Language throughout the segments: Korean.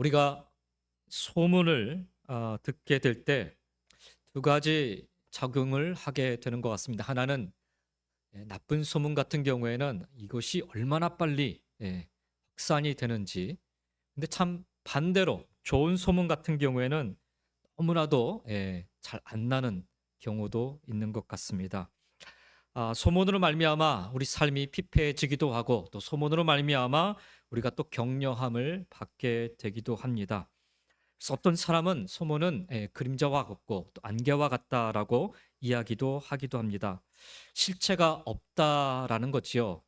우리가 소문을 듣게 될 때 두 가지 작용을 하게 되는 것 같습니다. 하나는 나쁜 소문 같은 경우에는 이것이 얼마나 빨리 확산이 되는지, 근데 참 반대로 좋은 소문 같은 경우에는 너무나도 잘 안 나는 경우도 있는 것 같습니다. 소문으로 말미암아 우리 삶이 피폐해지기도 하고, 또 소문으로 말미암아 우리가 또 격려함을 받게 되기도 합니다. 그래서 어떤 사람은 소문은 그림자와 같고 또 안개와 같다라고 이야기도 하기도 합니다. 실체가 없다라는 거지요.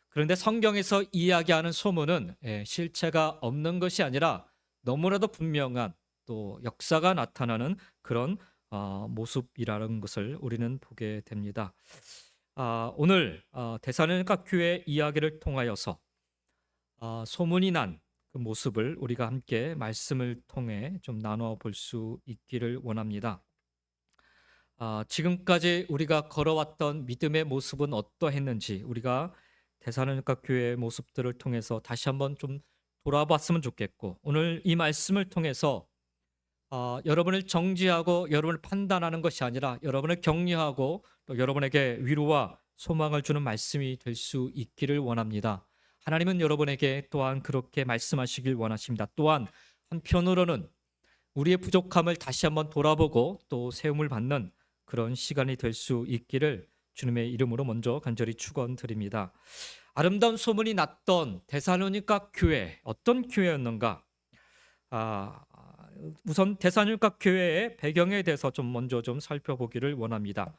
그런데 성경에서 이야기하는 소문은 실체가 없는 것이 아니라 너무나도 분명한 또 역사가 나타나는 그런 모습이라는 것을 우리는 보게 됩니다. 오늘 데살로니가 교회 이야기를 통하여서 소문이 난 그 모습을 우리가 함께 말씀을 통해 좀 나눠 볼 수 있기를 원합니다. 지금까지 우리가 걸어왔던 믿음의 모습은 어떠했는지 우리가 데살로니가 교회의 모습들을 통해서 다시 한번 좀 돌아봤으면 좋겠고, 오늘 이 말씀을 통해서 여러분을 정지하고 여러분을 판단하는 것이 아니라 여러분을 격려하고 또 여러분에게 위로와 소망을 주는 말씀이 될 수 있기를 원합니다. 하나님은 여러분에게 또한 그렇게 말씀하시길 원하십니다. 또한 한편으로는 우리의 부족함을 다시 한번 돌아보고 또 세움을 받는 그런 시간이 될 수 있기를 주님의 이름으로 먼저 간절히 축원드립니다. 아름다운 소문이 났던 데살로니가 교회, 어떤 교회였는가? 우선 데살로니가 교회의 배경에 대해서 좀 먼저 좀 살펴보기를 원합니다.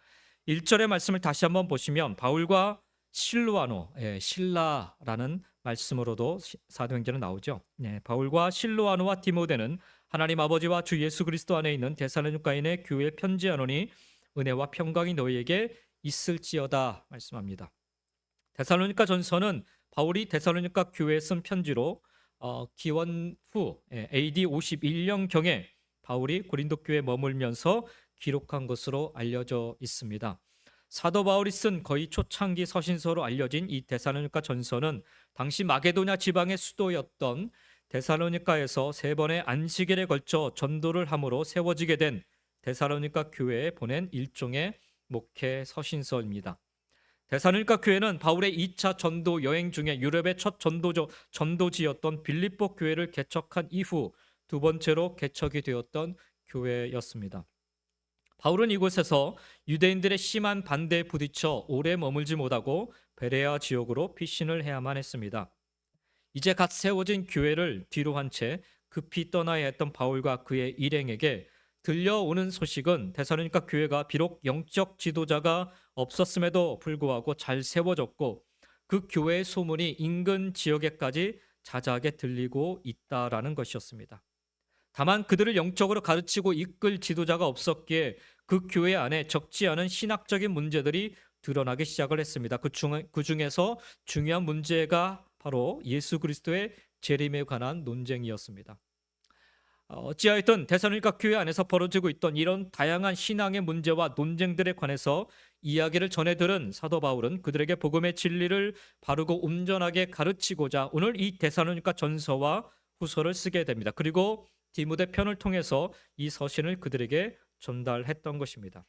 1절의 말씀을 다시 한번 보시면 바울과 실로아노, 실라라는 말씀으로도 사도행전에 나오죠. 바울과 실로아노와 디모데는 하나님 아버지와 주 예수 그리스도 안에 있는 데살로니가인의 교회에 편지하노니 은혜와 평강이 너희에게 있을지어다 말씀합니다. 데살로니가 전서는 바울이 데살로니가 교회에 쓴 편지로 기원 후 AD 51년경에 바울이 고린도 교회에 머물면서 기록한 것으로 알려져 있습니다. 사도 바울이 쓴 거의 초창기 서신서로 알려진 이 데살로니가 전서는 당시 마게도냐 지방의 수도였던 데살로니가에서 3번의 안식일에 걸쳐 전도를 함으로 세워지게 된 데살로니가 교회에 보낸 일종의 목회 서신서입니다. 데살로니가 교회는 바울의 2차 전도 여행 중에 유럽의 첫 전도지였던 빌립보 교회를 개척한 이후 두 번째로 개척이 되었던 교회였습니다. 바울은 이곳에서 유대인들의 심한 반대에 부딪혀 오래 머물지 못하고 베레아 지역으로 피신을 해야만 했습니다. 이제 갓 세워진 교회를 뒤로 한 채 급히 떠나야 했던 바울과 그의 일행에게 들려오는 소식은 데살로니가 교회가 비록 영적 지도자가 없었음에도 불구하고 잘 세워졌고 그 교회의 소문이 인근 지역에까지 자자하게 들리고 있다라는 것이었습니다. 다만 그들을 영적으로 가르치고 이끌 지도자가 없었기에 그 교회 안에 적지 않은 신학적인 문제들이 드러나기 시작을 했습니다. 그 중에서 중요한 문제가 바로 예수 그리스도의 재림에 관한 논쟁이었습니다. 어찌하였든 데살로니가 교회 안에서 벌어지고 있던 이런 다양한 신앙의 문제와 논쟁들에 관해서 이야기를 전해 들은 사도 바울은 그들에게 복음의 진리를 바르고 온전하게 가르치고자 오늘 이 데살로니가 전서와 후서를 쓰게 됩니다. 그리고 디모데 편을 통해서 이 서신을 그들에게 전달했던 것입니다.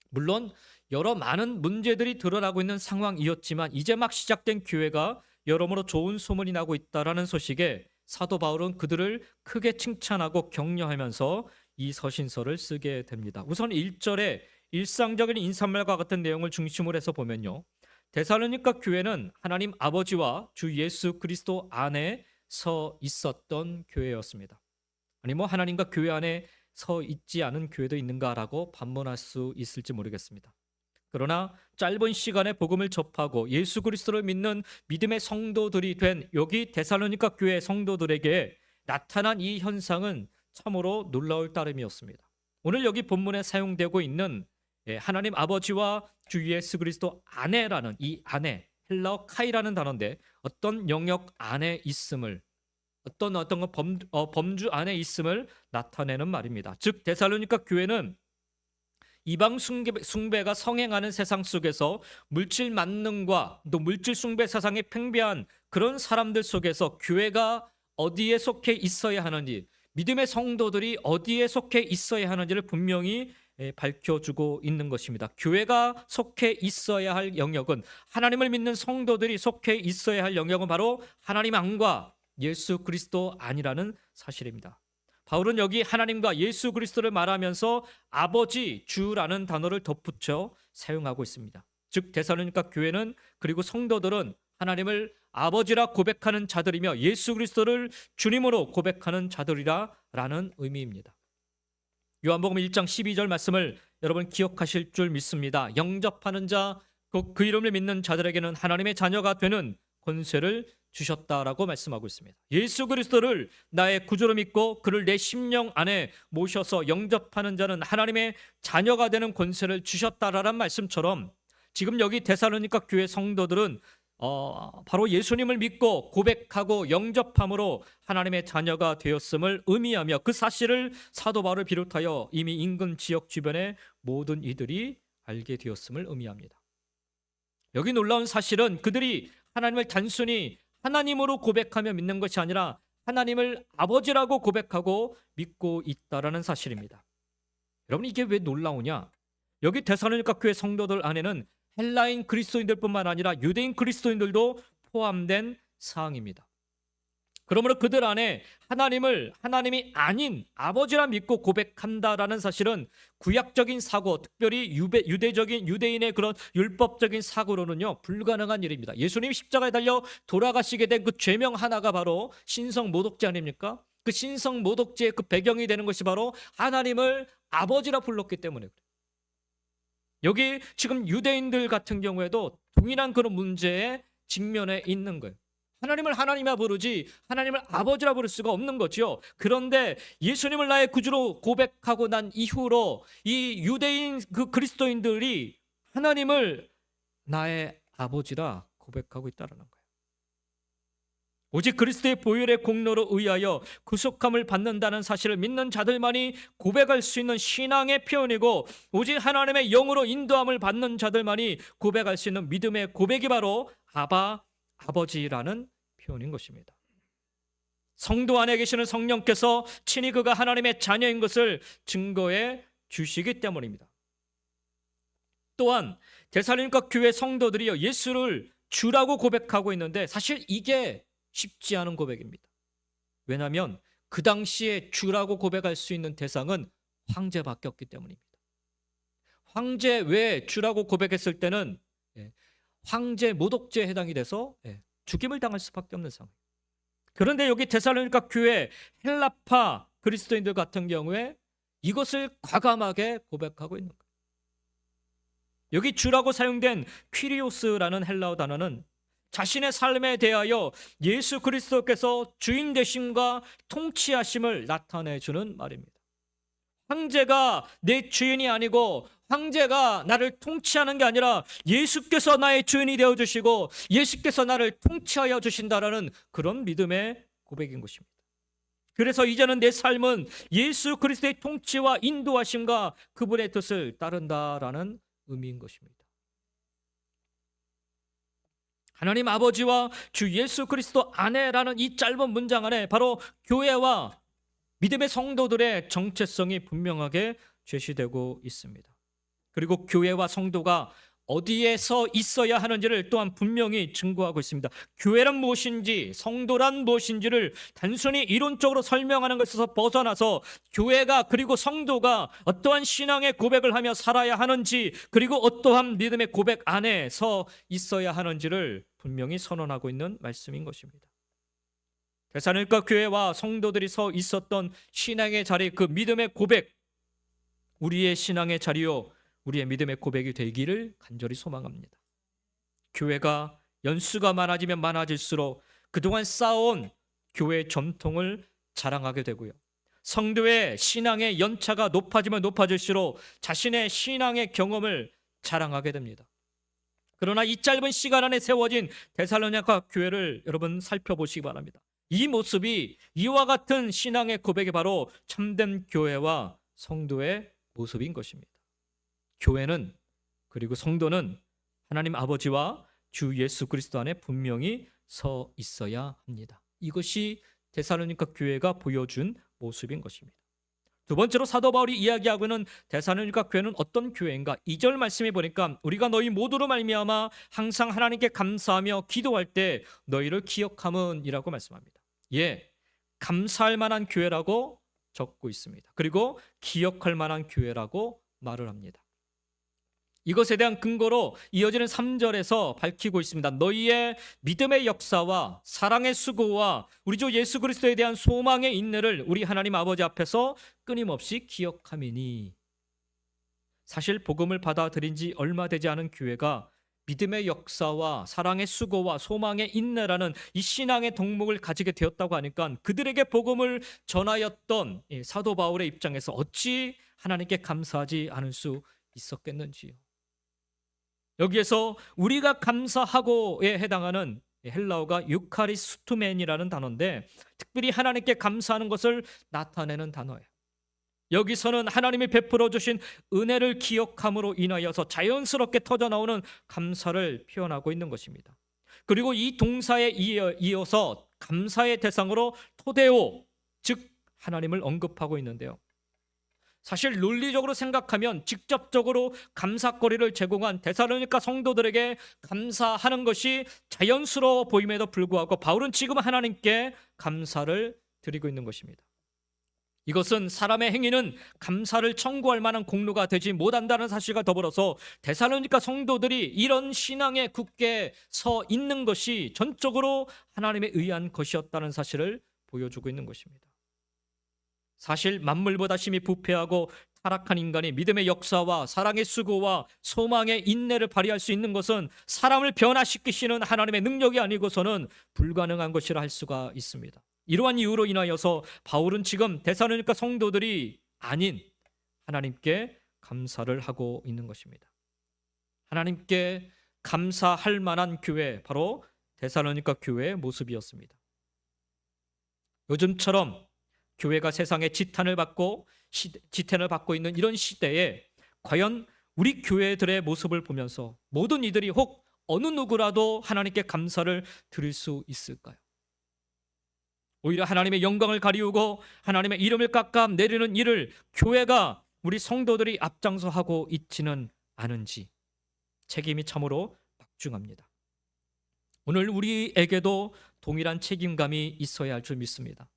물론 여러 많은 문제들이 드러나고 있는 상황이었지만 이제 막 시작된 교회가 여러모로 좋은 소문이 나고 있다라는 소식에 사도 바울은 그들을 크게 칭찬하고 격려하면서 이 서신서를 쓰게 됩니다. 우선 1절에 일상적인 인사말과 같은 내용을 중심으로 해서 보면요, 데살로니가 교회는 하나님 아버지와 주 예수 그리스도 안에 서 있었던 교회였습니다. 아니 하나님과 교회 안에 서 있지 않은 교회도 있는가라고 반문할 수 있을지 모르겠습니다. 그러나 짧은 시간에 복음을 접하고 예수 그리스도를 믿는 믿음의 성도들이 된 여기 데살로니가 교회 성도들에게 나타난 이 현상은 참으로 놀라울 따름이었습니다. 오늘 여기 본문에 사용되고 있는 하나님 아버지와 주 예수 그리스도 안에라는 이 안에, 헬라어 카이라는 단어인데 어떤 영역 안에 있음을, 어떤 범주 안에 있음을 나타내는 말입니다. 즉 데살로니가 교회는 이방 숭배가 성행하는 세상 속에서 물질 만능과 또 물질 숭배 세상에 팽배한 그런 사람들 속에서 교회가 어디에 속해 있어야 하는지, 믿음의 성도들이 어디에 속해 있어야 하는지를 분명히 밝혀주고 있는 것입니다. 교회가 속해 있어야 할 영역은, 하나님을 믿는 성도들이 속해 있어야 할 영역은 바로 하나님 안과 예수 그리스도 안이라는 사실입니다. 바울은 여기 하나님과 예수 그리스도를 말하면서 아버지, 주라는 단어를 덧붙여 사용하고 있습니다. 즉 데살로니가 교회는, 그리고 성도들은 하나님을 아버지라 고백하는 자들이며 예수 그리스도를 주님으로 고백하는 자들이라라는 의미입니다. 요한복음 1장 12절 말씀을 여러분 기억하실 줄 믿습니다. 영접하는 자, 그 이름을 믿는 자들에게는 하나님의 자녀가 되는 권세를 주셨다라고 말씀하고 있습니다. 예수 그리스도를 나의 구주로 믿고 그를 내 심령 안에 모셔서 영접하는 자는 하나님의 자녀가 되는 권세를 주셨다라는 말씀처럼, 지금 여기 데살로니가 교회 성도들은 바로 예수님을 믿고 고백하고 영접함으로 하나님의 자녀가 되었음을 의미하며, 그 사실을 사도 바울을 비롯하여 이미 인근 지역 주변의 모든 이들이 알게 되었음을 의미합니다. 여기 놀라운 사실은 그들이 하나님을 단순히 하나님으로 고백하며 믿는 것이 아니라 하나님을 아버지라고 고백하고 믿고 있다라는 사실입니다. 여러분, 이게 왜 놀라우냐? 여기 데살로니가 교회 성도들 안에는 헬라인 그리스도인들뿐만 아니라 유대인 그리스도인들도 포함된 사항입니다. 그러므로 그들 안에 하나님이 아닌 아버지라 믿고 고백한다라는 사실은 구약적인 사고, 특별히 유대인의 그런 율법적인 사고로는요 불가능한 일입니다. 예수님 십자가에 달려 돌아가시게 된 그 죄명 하나가 바로 신성 모독죄 아닙니까? 그 신성 모독죄의 그 배경이 되는 것이 바로 하나님을 아버지라 불렀기 때문에 그래요. 여기 지금 유대인들 같은 경우에도 동일한 그런 문제에 직면해 있는 거예요. 하나님을 하나님이라 부르지 하나님을 아버지라 부를 수가 없는 거죠. 그런데 예수님을 나의 구주로 고백하고 난 이후로 이 유대인 그 그리스도인들이 하나님을 나의 아버지라 고백하고 있다는 거예요. 오직 그리스도의 보혈의 공로로 의하여 구속함을 받는다는 사실을 믿는 자들만이 고백할 수 있는 신앙의 표현이고, 오직 하나님의 영으로 인도함을 받는 자들만이 고백할 수 있는 믿음의 고백이 바로 아바, 아버지라는 표현인 것입니다. 성도 안에 계시는 성령께서 친히 그가 하나님의 자녀인 것을 증거해 주시기 때문입니다. 또한 데살로니가 교회 성도들이요 예수를 주라고 고백하고 있는데, 사실 이게 쉽지 않은 고백입니다. 왜냐하면 그 당시에 주라고 고백할 수 있는 대상은 황제밖에 없기 때문입니다. 황제 외에 주라고 고백했을 때는 황제 모독죄에 해당이 돼서 죽임을 당할 수밖에 없는 상황. 그런데 여기 데살로니가 교회 헬라파 그리스도인들 같은 경우에 이것을 과감하게 고백하고 있는 거예요. 여기 주라고 사용된 퀴리오스라는 헬라어 단어는 자신의 삶에 대하여 예수 그리스도께서 주인 되심과 통치하심을 나타내주는 말입니다. 황제가 내 주인이 아니고 황제가 나를 통치하는 게 아니라 예수께서 나의 주인이 되어주시고 예수께서 나를 통치하여 주신다라는 그런 믿음의 고백인 것입니다. 그래서 이제는 내 삶은 예수 그리스도의 통치와 인도하심과 그분의 뜻을 따른다라는 의미인 것입니다. 하나님 아버지와 주 예수 그리스도 안에라는 이 짧은 문장 안에 바로 교회와 믿음의 성도들의 정체성이 분명하게 제시되고 있습니다. 그리고 교회와 성도가 어디에서 있어야 하는지를 또한 분명히 증거하고 있습니다. 교회란 무엇인지, 성도란 무엇인지를 단순히 이론적으로 설명하는 것에서 벗어나서 교회가 그리고 성도가 어떠한 신앙의 고백을 하며 살아야 하는지, 그리고 어떠한 믿음의 고백 안에 서 있어야 하는지를 분명히 선언하고 있는 말씀인 것입니다. 데살로니가 교회와 성도들이 서 있었던 신앙의 자리, 그 믿음의 고백, 우리의 신앙의 자리요 우리의 믿음의 고백이 되기를 간절히 소망합니다. 교회가 연수가 많아지면 많아질수록 그동안 쌓아온 교회의 전통을 자랑하게 되고요, 성도의 신앙의 연차가 높아지면 높아질수록 자신의 신앙의 경험을 자랑하게 됩니다. 그러나 이 짧은 시간 안에 세워진 데살로니가 교회를 여러분 살펴보시기 바랍니다. 이 모습이, 이와 같은 신앙의 고백이 바로 참된 교회와 성도의 모습인 것입니다. 교회는, 그리고 성도는 하나님 아버지와 주 예수 그리스도 안에 분명히 서 있어야 합니다. 이것이 데살로니가 교회가 보여준 모습인 것입니다. 두 번째로 사도 바울이 이야기하고 있는 데살로니가 교회는 어떤 교회인가? 2절 말씀에 보니까 우리가 너희 모두로 말미암아 항상 하나님께 감사하며 기도할 때 너희를 기억함은이라고 말씀합니다. 예, 감사할 만한 교회라고 적고 있습니다. 그리고 기억할 만한 교회라고 말을 합니다. 이것에 대한 근거로 이어지는 3절에서 밝히고 있습니다. 너희의 믿음의 역사와 사랑의 수고와 우리 주 예수 그리스도에 대한 소망의 인내를 우리 하나님 아버지 앞에서 끊임없이 기억함이니. 사실 복음을 받아들인 지 얼마 되지 않은 교회가 믿음의 역사와 사랑의 수고와 소망의 인내라는 이 신앙의 덕목을 가지게 되었다고 하니까 그들에게 복음을 전하였던 사도 바울의 입장에서 어찌 하나님께 감사하지 않을 수 있었겠는지요. 여기에서 우리가 감사하고에 해당하는 헬라어가 유카리스투멘이라는 단어인데 특별히 하나님께 감사하는 것을 나타내는 단어예요. 여기서는 하나님이 베풀어 주신 은혜를 기억함으로 인하여서 자연스럽게 터져나오는 감사를 표현하고 있는 것입니다. 그리고 이 동사에 이어서 감사의 대상으로 토데오, 즉 하나님을 언급하고 있는데요. 사실 논리적으로 생각하면 직접적으로 감사거리를 제공한 데살로니가 성도들에게 감사하는 것이 자연스러워 보임에도 불구하고 바울은 지금 하나님께 감사를 드리고 있는 것입니다. 이것은 사람의 행위는 감사를 청구할 만한 공로가 되지 못한다는 사실과 더불어서 데살로니가 성도들이 이런 신앙에 굳게 서 있는 것이 전적으로 하나님에 의한 것이었다는 사실을 보여주고 있는 것입니다. 사실 만물보다 심히 부패하고 타락한 인간이 믿음의 역사와 사랑의 수고와 소망의 인내를 발휘할 수 있는 것은 사람을 변화시키시는 하나님의 능력이 아니고서는 불가능한 것이라 할 수가 있습니다. 이러한 이유로 인하여서 바울은 지금 데살로니가 성도들이 아닌 하나님께 감사를 하고 있는 것입니다. 하나님께 감사할 만한 교회, 바로 데살로니가 교회의 모습이었습니다. 요즘처럼 교회가 세상에 지탄을 받고 있는 이런 시대에 과연 우리 교회들의 모습을 보면서 모든 이들이 혹 어느 누구라도 하나님께 감사를 드릴 수 있을까요? 오히려 하나님의 영광을 가리우고 하나님의 이름을 깎아내리는 일을 교회가 우리 성도들이 앞장서 하고 있지는 않은지 책임이 참으로 막중합니다. 오늘 우리에게도 동일한 책임감이 있어야 할 줄 믿습니다.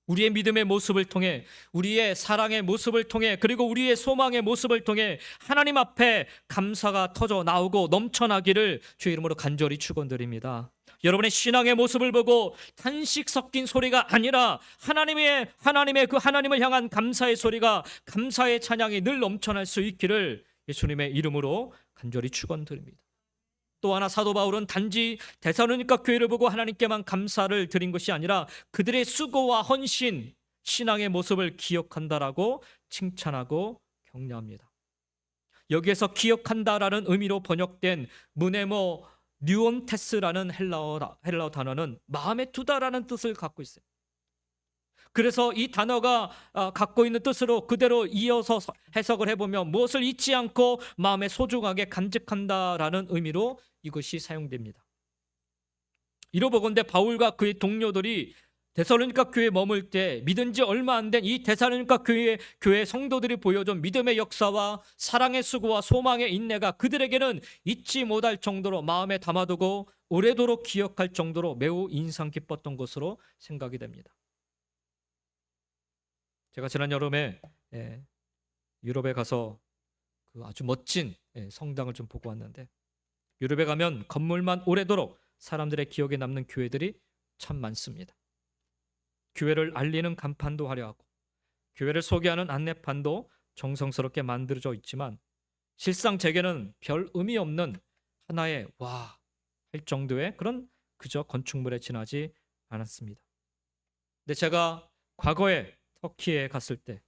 우리의 믿음의 모습을 통해, 우리의 사랑의 모습을 통해, 그리고 우리의 소망의 모습을 통해 하나님 앞에 감사가 터져 나오고 넘쳐나기를 주의 이름으로 간절히 축원드립니다. 여러분의 신앙의 모습을 보고 탄식 섞인 소리가 아니라 하나님의 그 하나님을 향한 감사의 소리가, 감사의 찬양이 늘 넘쳐날 수 있기를 예수님의 이름으로 간절히 축원드립니다. 또 하나 사도 바울은 단지 데살로니가 교회를 보고 하나님께만 감사를 드린 것이 아니라 그들의 수고와 헌신, 신앙의 모습을 기억한다라고 칭찬하고 격려합니다. 여기에서 기억한다라는 의미로 번역된 무네모 뉴온테스라는 헬라어 단어는 마음에 두다라는 뜻을 갖고 있어요. 그래서 이 단어가 갖고 있는 뜻으로 그대로 이어서 해석을 해보면 무엇을 잊지 않고 마음에 소중하게 간직한다라는 의미로 이것이 사용됩니다. 이로보건대 바울과 그의 동료들이 데살로니가 교회에 머물 때 믿은 지 얼마 안 된 이 데살로니가 교회 성도들이 보여준 믿음의 역사와 사랑의 수고와 소망의 인내가 그들에게는 잊지 못할 정도로 마음에 담아두고 오래도록 기억할 정도로 매우 인상 깊었던 것으로 생각이 됩니다. 제가 지난 여름에 유럽에 가서 그 아주 멋진 성당을 좀 보고 왔는데, 유럽에 가면 건물만 오래도록 사람들의 기억에 남는 교회들이 참 많습니다. 교회를 알리는 간판도 화려하고 교회를 소개하는 안내판도 정성스럽게 만들어져 있지만 실상 제게는 별 의미 없는 하나의 와 할 정도의 그런 그저 건축물에 지나지 않았습니다. 근데 제가 과거에 터키에 갔을 때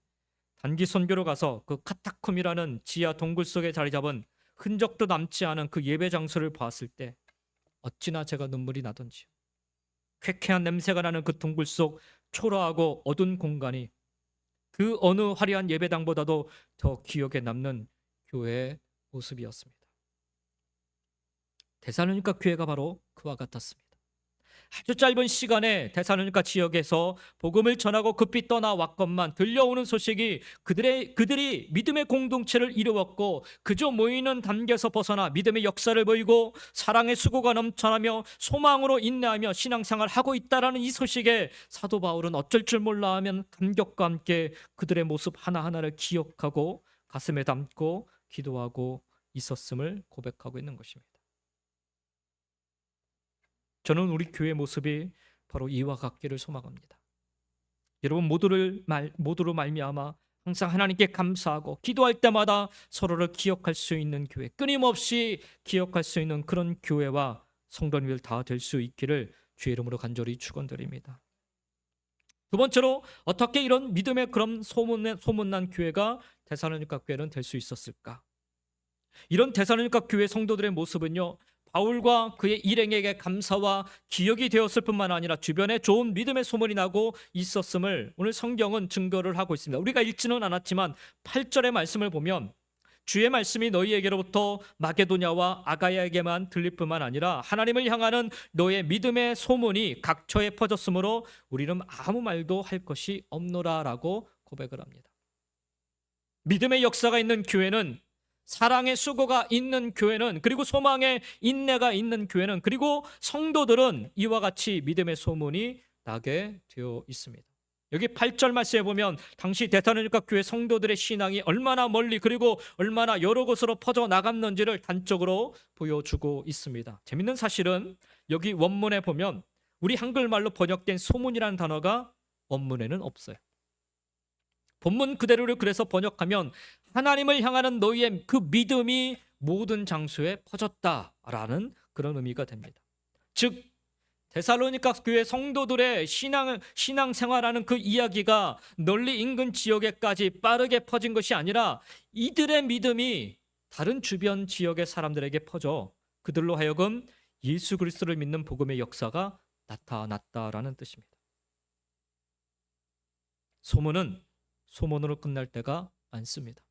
단기 선교로 가서 그 카타콤이라는 지하 동굴 속에 자리 잡은 흔적도 남지 않은 그 예배 장소를 봤을 때 어찌나 제가 눈물이 나던지요. 쾌쾌한 냄새가 나는 그 동굴 속 초라하고 어두운 공간이 그 어느 화려한 예배당보다도 더 기억에 남는 교회의 모습이었습니다. 데살로니가 교회가 바로 그와 같았습니다. 아주 짧은 시간에 데살로니가 지역에서 복음을 전하고 급히 떠나왔건만 들려오는 소식이 그들이 믿음의 공동체를 이루었고 그저 모이는 단계에서 벗어나 믿음의 역사를 보이고 사랑의 수고가 넘쳐나며 소망으로 인내하며 신앙생활을 하고 있다라는 이 소식에 사도 바울은 어쩔 줄 몰라 하면 감격과 함께 그들의 모습 하나하나를 기억하고 가슴에 담고 기도하고 있었음을 고백하고 있는 것입니다. 저는 우리 교회 모습이 바로 이와 같기를 소망합니다. 여러분 모두로 말미암아 항상 하나님께 감사하고 기도할 때마다 서로를 기억할 수 있는 교회, 끊임없이 기억할 수 있는 그런 교회와 성도님들 다 될 수 있기를 주의 이름으로 간절히 축원드립니다. 두 번째로 어떻게 이런 믿음의 그런 소문난 교회가 데살로니가 교회는 될 수 있었을까? 이런 데살로니가 교회 성도들의 모습은요, 바울과 그의 일행에게 감사와 기억이 되었을 뿐만 아니라 주변에 좋은 믿음의 소문이 나고 있었음을 오늘 성경은 증거를 하고 있습니다. 우리가 읽지는 않았지만 8절의 말씀을 보면 주의 말씀이 너희에게로부터 마게도냐와 아가야에게만 들릴 뿐만 아니라 하나님을 향하는 너의 믿음의 소문이 각처에 퍼졌으므로 우리는 아무 말도 할 것이 없노라라고 고백을 합니다. 믿음의 역사가 있는 교회는, 사랑의 수고가 있는 교회는, 그리고 소망의 인내가 있는 교회는, 그리고 성도들은 이와 같이 믿음의 소문이 나게 되어 있습니다. 여기 8절 말씀에 보면 당시 데살로니가 교회 성도들의 신앙이 얼마나 멀리 그리고 얼마나 여러 곳으로 퍼져 나갔는지를 단적으로 보여주고 있습니다. 재밌는 사실은 여기 원문에 보면 우리 한글말로 번역된 소문이라는 단어가 원문에는 없어요. 본문 그대로를 그래서 번역하면 하나님을 향하는 너희의 그 믿음이 모든 장소에 퍼졌다라는 그런 의미가 됩니다. 즉 데살로니가 교회 성도들의 신앙생활하는 그 이야기가 널리 인근 지역에까지 빠르게 퍼진 것이 아니라 이들의 믿음이 다른 주변 지역의 사람들에게 퍼져 그들로 하여금 예수 그리스도를 믿는 복음의 역사가 나타났다라는 뜻입니다. 소문은 소문으로 끝날 때가 많습니다.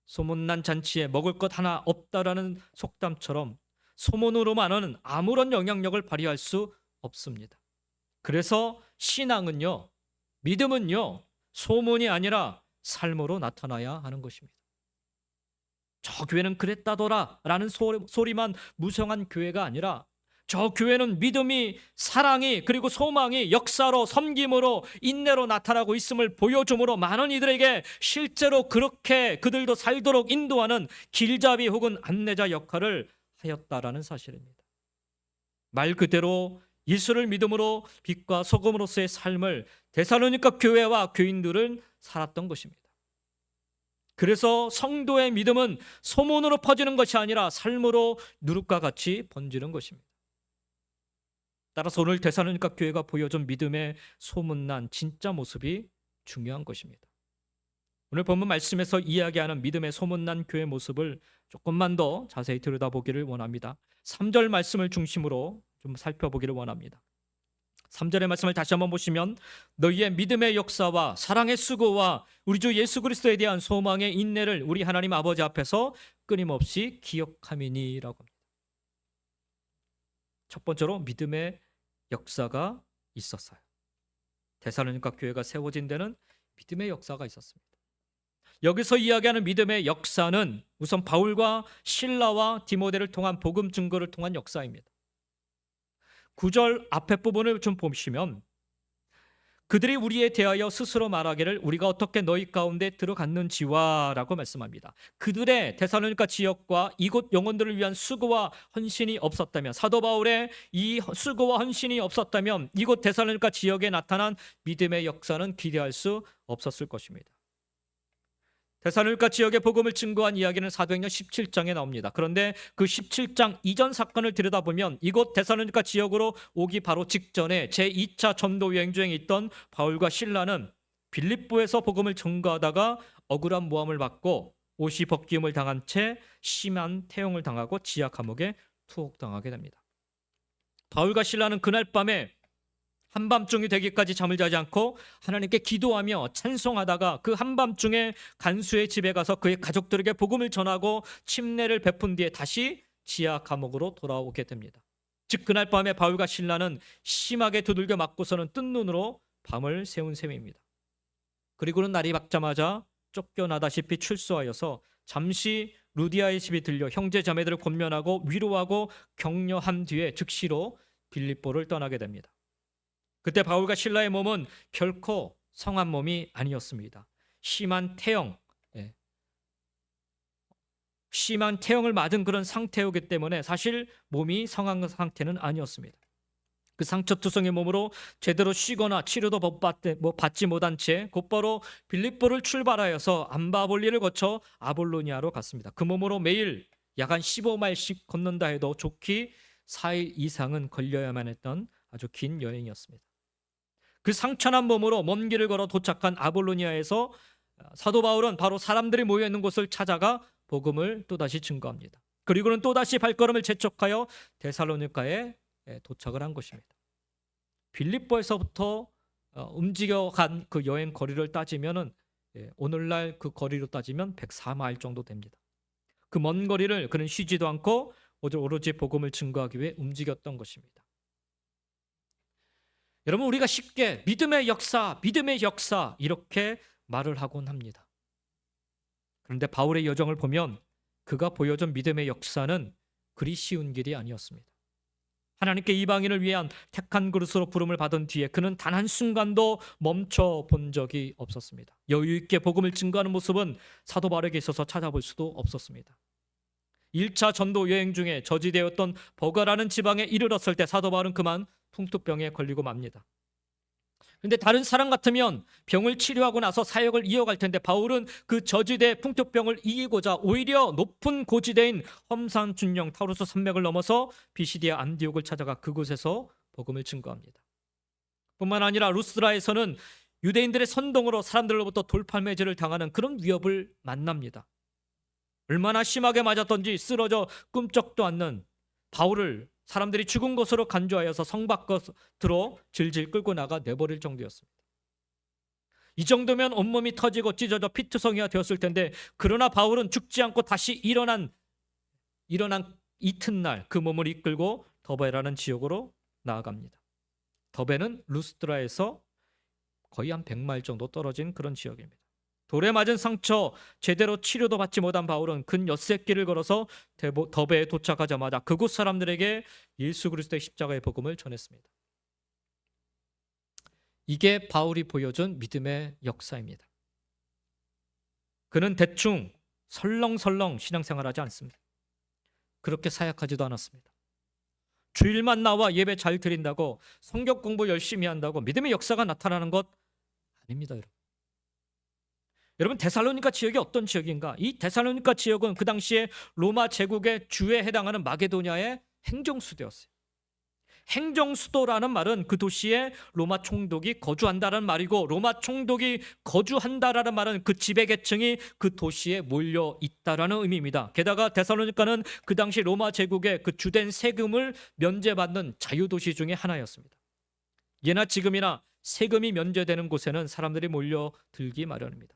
소문난 잔치에 먹을 것 하나 없다라는 속담처럼 소문으로만은 아무런 영향력을 발휘할 수 없습니다. 그래서 신앙은요, 믿음은요, 소문이 아니라 삶으로 나타나야 하는 것입니다. 저 교회는 그랬다더라 라는 소리만 무성한 교회가 아니라 저 교회는 믿음이, 사랑이, 그리고 소망이 역사로, 섬김으로, 인내로 나타나고 있음을 보여줌으로 많은 이들에게 실제로 그렇게 그들도 살도록 인도하는 길잡이 혹은 안내자 역할을 하였다라는 사실입니다. 말 그대로 예수를 믿음으로 빛과 소금으로서의 삶을 데살로니가 교회와 교인들은 살았던 것입니다. 그래서 성도의 믿음은 소문으로 퍼지는 것이 아니라 삶으로 누룩과 같이 번지는 것입니다. 따라서 오늘 데살로니가 교회가 보여준 믿음의 소문난 진짜 모습이 중요한 것입니다. 오늘 본문 말씀에서 이야기하는 믿음의 소문난 교회 모습을 조금만 더 자세히 들여다보기를 원합니다. 3절 말씀을 중심으로 좀 살펴보기를 원합니다. 3절의 말씀을 다시 한번 보시면 너희의 믿음의 역사와 사랑의 수고와 우리 주 예수 그리스도에 대한 소망의 인내를 우리 하나님 아버지 앞에서 끊임없이 기억함이니라고 합니다. 첫 번째로 믿음의 역사가 있었어요. 데살로니가 교회가 세워진 데는 믿음의 역사가 있었습니다. 여기서 이야기하는 믿음의 역사는 우선 바울과 실라와 디모데를 통한 복음 증거를 통한 역사입니다. 9절 앞에 부분을 좀 보시면 그들이 우리에 대하여 스스로 말하기를 우리가 어떻게 너희 가운데 들어갔는지와 라고 말씀합니다. 그들의 데살로니가 지역과 이곳 영혼들을 위한 수고와 헌신이 없었다면, 사도 바울의 이 수고와 헌신이 없었다면 이곳 데살로니가 지역에 나타난 믿음의 역사는 기대할 수 없었을 것입니다. 데살로니가 지역의 복음을 증거한 이야기는 사도행전 17장에 나옵니다. 그런데 그 17장 이전 사건을 들여다보면 이곳 데살로니가 지역으로 오기 바로 직전에 제2차 전도 여행 중에 있던 바울과 실라는 빌립보에서 복음을 증거하다가 억울한 모함을 받고 옷이 벗김을 당한 채 심한 태용을 당하고 지하 감옥에 투옥당하게 됩니다. 바울과 실라는 그날 밤에 한밤중이 되기까지 잠을 자지 않고 하나님께 기도하며 찬송하다가 그 한밤중에 간수의 집에 가서 그의 가족들에게 복음을 전하고 침례를 베푼 뒤에 다시 지하 감옥으로 돌아오게 됩니다. 즉 그날 밤에 바울과 실라는 심하게 두들겨 맞고서는 뜬 눈으로 밤을 새운 셈입니다. 그리고는 날이 밝자마자 쫓겨나다시피 출소하여서 잠시 루디아의 집에 들려 형제 자매들을 권면하고 위로하고 격려한 뒤에 즉시로 빌립보를 떠나게 됩니다. 그때 바울과 실라의 몸은 결코 성한 몸이 아니었습니다. 심한 태형을 맞은 그런 상태이기 때문에 사실 몸이 성한 상태는 아니었습니다. 그 상처투성의 몸으로 제대로 쉬거나 치료도 받지 못한 채 곧바로 빌립보를 출발하여서 암바볼리를 거쳐 아볼로니아로 갔습니다. 그 몸으로 매일 약 한 15마일씩 걷는다 해도 좋기 4일 이상은 걸려야만 했던 아주 긴 여행이었습니다. 그 상처난 몸으로 먼 길을 걸어 도착한 아볼로니아에서 사도 바울은 바로 사람들이 모여있는 곳을 찾아가 복음을 또다시 증거합니다. 그리고는 또다시 발걸음을 재촉하여 데살로니가에 도착을 한 것입니다. 빌립보에서부터 움직여간 그 여행 거리를 따지면은 오늘날 그 거리로 따지면 104마일 정도 됩니다. 그 먼 거리를 그는 쉬지도 않고 오로지 복음을 증거하기 위해 움직였던 것입니다. 여러분, 우리가 쉽게 믿음의 역사 이렇게 말을 하곤 합니다. 그런데 바울의 여정을 보면 그가 보여준 믿음의 역사는 그리 쉬운 길이 아니었습니다. 하나님께 이방인을 위한 택한 그릇으로 부름을 받은 뒤에 그는 단 한순간도 멈춰 본 적이 없었습니다. 여유 있게 복음을 증거하는 모습은 사도 바울에게 있어서 찾아볼 수도 없었습니다. 1차 전도 여행 중에 저지되었던 버가라는 지방에 이르렀을 때 사도 바울은 그만 풍토병에 걸리고 맙니다. 그런데 다른 사람 같으면 병을 치료하고 나서 사역을 이어갈 텐데 바울은 그 저지대 풍토병을 이기고자 오히려 높은 고지대인 험산 준령 타우루스 산맥을 넘어서 비시디아 안디옥을 찾아가 그곳에서 복음을 증거합니다. 뿐만 아니라 루스드라에서는 유대인들의 선동으로 사람들로부터 돌팔매질을 당하는 그런 위협을 만납니다. 얼마나 심하게 맞았던지 쓰러져 꿈쩍도 않는 바울을 사람들이 죽은 곳으로 간주하여서 성 밖으로 질질 끌고 나가 내버릴 정도였습니다. 이 정도면 온몸이 터지고 찢어져 피투성이가 되었을 텐데, 그러나 바울은 죽지 않고 다시 일어난 이튿날 그 몸을 이끌고 더베라는 지역으로 나아갑니다. 더베는 루스드라에서 거의 한 100마일 정도 떨어진 그런 지역입니다. 돌에 맞은 상처 제대로 치료도 받지 못한 바울은 근 엿새 길을 걸어서 더베에 도착하자마자 그곳 사람들에게 예수 그리스도의 십자가의 복음을 전했습니다. 이게 바울이 보여준 믿음의 역사입니다. 그는 대충 설렁설렁 신앙생활하지 않습니다. 그렇게 사역하지도 않았습니다. 주일만 나와 예배 잘 드린다고, 성경 공부 열심히 한다고 믿음의 역사가 나타나는 것 아닙니다, 여러분. 여러분, 데살로니가 지역이 어떤 지역인가? 이 데살로니가 지역은 그 당시에 로마 제국의 주에 해당하는 마게도냐의 행정수도였어요. 행정수도라는 말은 그 도시에 로마 총독이 거주한다는 말이고, 로마 총독이 거주한다라는 말은 그 지배계층이 그 도시에 몰려 있다라는 의미입니다. 게다가 데살로니가는 그 당시 로마 제국의 그 주된 세금을 면제받는 자유도시 중에 하나였습니다. 예나 지금이나 세금이 면제되는 곳에는 사람들이 몰려들기 마련입니다.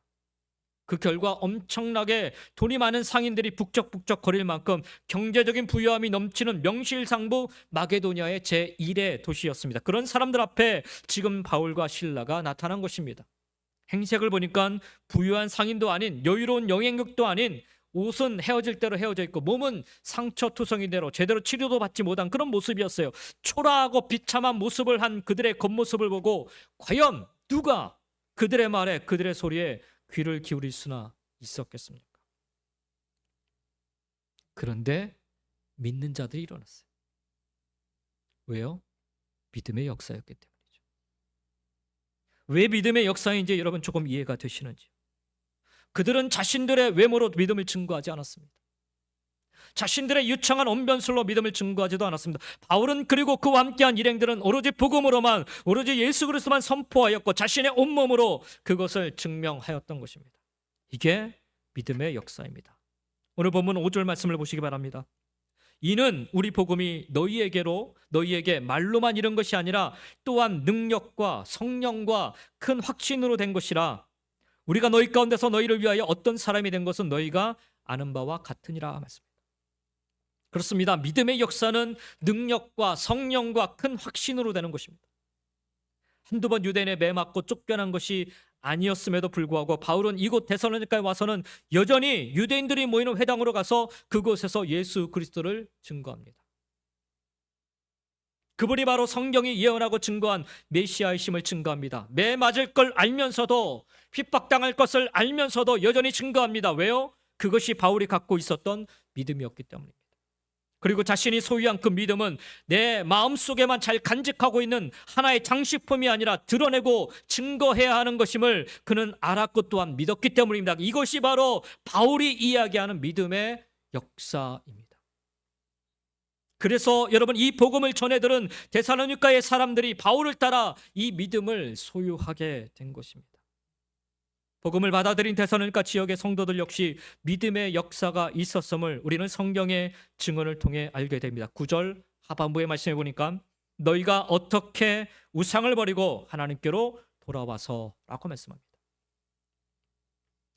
그 결과 엄청나게 돈이 많은 상인들이 북적북적 거릴 만큼 경제적인 부유함이 넘치는 명실상부 마게도냐의 제1의 도시였습니다. 그런 사람들 앞에 지금 바울과 실라가 나타난 것입니다. 행색을 보니까 부유한 상인도 아닌, 여유로운 영행력도 아닌, 옷은 헤어질 대로 헤어져 있고 몸은 상처투성인 대로 제대로 치료도 받지 못한 그런 모습이었어요. 초라하고 비참한 모습을 한 그들의 겉모습을 보고 과연 누가 그들의 말에, 그들의 소리에 귀를 기울일 수나 있었겠습니까? 그런데 믿는 자들이 일어났어요. 왜요? 믿음의 역사였기 때문이죠. 왜 믿음의 역사인지 여러분 조금 이해가 되시는지. 그들은 자신들의 외모로 믿음을 증거하지 않았습니다. 자신들의 유창한 언변술로 믿음을 증거하지도 않았습니다. 바울은 그리고 그와 함께한 일행들은 오로지 복음으로만, 오로지 예수 그리스도만 선포하였고 자신의 온몸으로 그것을 증명하였던 것입니다. 이게 믿음의 역사입니다. 오늘 본문 5절 말씀을 보시기 바랍니다. 이는 우리 복음이 너희에게 말로만 이른 것이 아니라 또한 능력과 성령과 큰 확신으로 된 것이라. 우리가 너희 가운데서 너희를 위하여 어떤 사람이 된 것은 너희가 아는 바와 같으니라 말씀입니다. 그렇습니다. 믿음의 역사는 능력과 성령과 큰 확신으로 되는 것입니다. 한두 번 유대인에 매맞고 쫓겨난 것이 아니었음에도 불구하고 바울은 이곳 데살로니가에 와서는 여전히 유대인들이 모이는 회당으로 가서 그곳에서 예수 그리스도를 증거합니다. 그분이 바로 성경이 예언하고 증거한 메시아이심을 증거합니다. 매맞을 걸 알면서도, 핍박당할 것을 알면서도 여전히 증거합니다. 왜요? 그것이 바울이 갖고 있었던 믿음이었기 때문입니다. 그리고 자신이 소유한 그 믿음은 내 마음속에만 잘 간직하고 있는 하나의 장식품이 아니라 드러내고 증거해야 하는 것임을 그는 알았고 또한 믿었기 때문입니다. 이것이 바로 바울이 이야기하는 믿음의 역사입니다. 그래서 여러분, 이 복음을 전해들은 데살로니가의 사람들이 바울을 따라 이 믿음을 소유하게 된 것입니다. 복음을 받아들인 데살로니가 지역의 성도들 역시 믿음의 역사가 있었음을 우리는 성경의 증언을 통해 알게 됩니다. 9절 하반부의 말씀해 보니까 너희가 어떻게 우상을 버리고 하나님께로 돌아와서 라고 말씀합니다.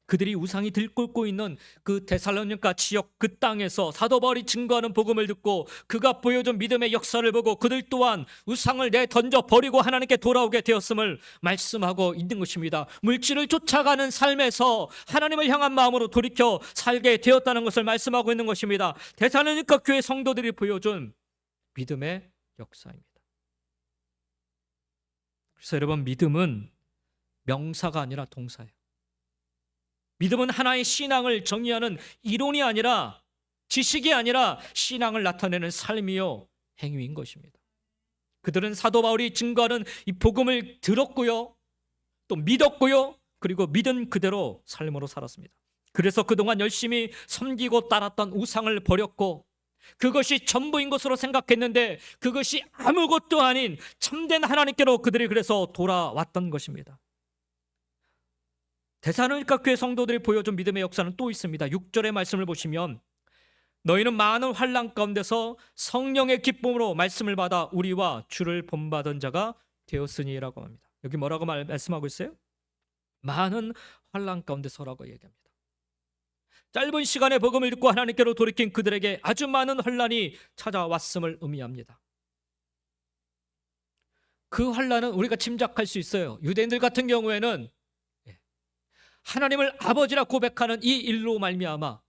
그들이 우상이 들끓고 있는 그 데살로니가 지역 그 땅에서 사도 바울이 증거하는 복음을 듣고 그가 보여준 믿음의 역사를 보고 그들 또한 우상을 내던져 버리고 하나님께 돌아오게 되었음을 말씀하고 있는 것입니다. 물질을 쫓아가는 삶에서 하나님을 향한 마음으로 돌이켜 살게 되었다는 것을 말씀하고 있는 것입니다. 데살로니가 교회 성도들이 보여준 믿음의 역사입니다. 그래서 여러분, 믿음은 명사가 아니라 동사예요. 믿음은 하나의 신앙을 정의하는 이론이 아니라, 지식이 아니라 신앙을 나타내는 삶이요 행위인 것입니다. 그들은 사도 바울이 증거하는 이 복음을 들었고요, 또 믿었고요, 그리고 믿은 그대로 삶으로 살았습니다. 그래서 그동안 열심히 섬기고 따랐던 우상을 버렸고 그것이 전부인 것으로 생각했는데 그것이 아무것도 아닌 참된 하나님께로 그들이 그래서 돌아왔던 것입니다. 데살로니가 교회 성도들이 보여준 믿음의 역사는 또 있습니다. 6절의 말씀을 보시면 너희는 많은 환난 가운데서 성령의 기쁨으로 말씀을 받아 우리와 주를 본받은 자가 되었으니라고 합니다. 여기 뭐라고 말씀하고 있어요? 많은 환난 가운데서라고 얘기합니다. 짧은 시간에 복음을 듣고 하나님께로 돌이킨 그들에게 아주 많은 환난이 찾아왔음을 의미합니다. 그 환난은 우리가 짐작할 수 있어요. 유대인들 같은 경우에는 하나님을 아버지라 고백하는 이 일로 말미암아